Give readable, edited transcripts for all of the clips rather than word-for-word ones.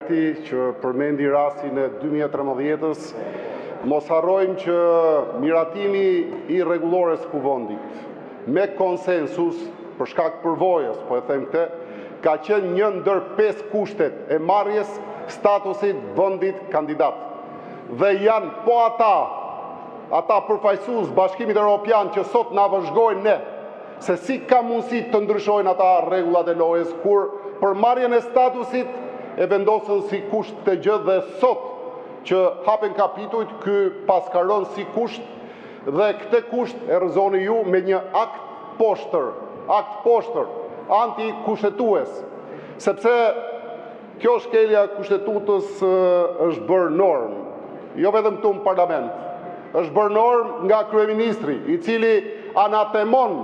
Alberti që përmendi rastin e 2013-ës, mos harrojmë që miratimi i rregullores kuvendit me konsensus për shkak përvojës, po e them këtë, ka qenë një ndër 5 kushtet e marrjes statusit vendit kandidat. Dhe janë po ata përfaqësues Bashkimit Evropian që sot na vëzhgojnë ne se si ka mundësi të ndryshojnë ata rregullat e lojës kur për marrjen e statusit e vendosën si kusht të gjë dhe sot që hapen kapitujt ky paskaron si kusht dhe këtë kusht e rrëzoni ju me një akt poshtër anti-kushtetues, sepse kjo shkelja kushtetutës është bërë normë, jo vetëm këtu në parlament, është bërë normë nga kryeministri, i cili anatemon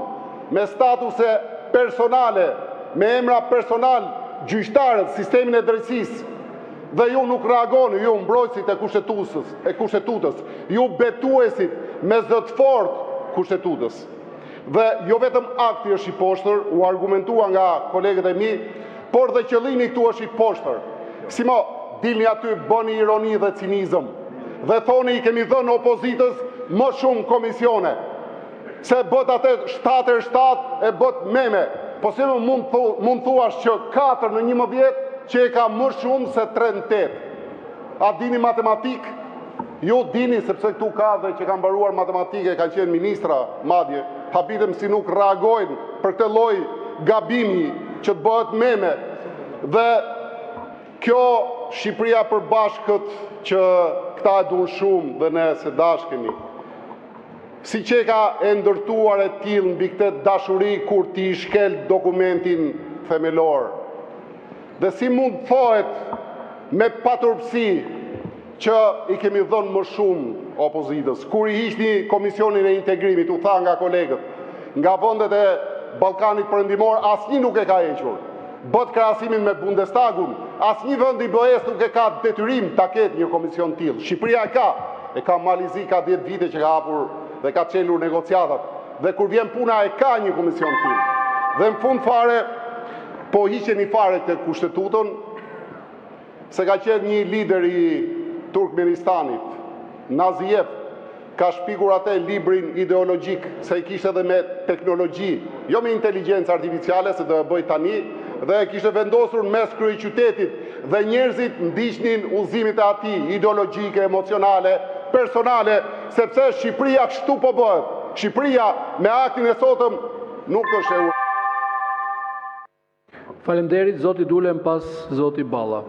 me statuse personale, me emra personal gjyqtarët, sistemin e drejtësisë, dhe ju nuk reagoni, ju mbrojtësit e kushtetutës, ju betuesit me zët fort kushtetutës. Dhe jo vetëm akti është i poshtër, u argumentua nga kolegët e mi, por dhe qëllimi këtu është i poshtër. Si mo, dilni aty, bëni ironi dhe cinizëm, dhe thoni i kemi dhënë opozitës më shumë komisione, se bët atë 7 e bët meme, po si më mund thuash që 4 në 11 që e ka më shumë se 3 në 8. A dini matematik? Ju dini, sepse këtu ka dhe që kanë mbaruar matematike, kanë qenë ministra madje, habitem si nuk reagojnë për këtë lloj gabimi që të bëhet meme. Dhe kjo Shqipëria përbashkët që këta e duan shumë dhe ne se dashkemi. Si qeka e ndërtuar e tillë mbi këtë dashuri kur ti shkel dokumentin themelor. Dhe si mund thohet me paturpsi që i kemi dhënë më shumë opozitës. Kur i hiqni Komisionin e Integrimit, u tha nga kolegët, nga vendet e Ballkanit Perëndimor, asnjë nuk e ka hequr. Bët krahasimin me Bundestagun, asnjë vend i BE-s nuk e ka detyrim ta ketë një komision tillë. Shqipëria e ka Malizi ka 10 vite që ka hapur dhe ka çelur negociatat. Dhe kur vjen puna e ka një komision tillë. Dhe në fund fare, po hiqeni fare këtë kushtetutën, se ka qenë një lider i Turkmenistanit, Naziev, ka shpikur atë librin ideologjik, se i kishte edhe me teknologji, jo me inteligencë artificiale, se do e bëj tani, dhe e kishte vendosur mes kryeqytetit dhe njerëzit ndiqnin udhëzimet e atij ideologjike, emocionale, personale, sepse Shqipëria kështu po bëhet. Shqipëria me aktin e sotëm nuk është e Faleminderit, zoti Dule, pas zoti Balla.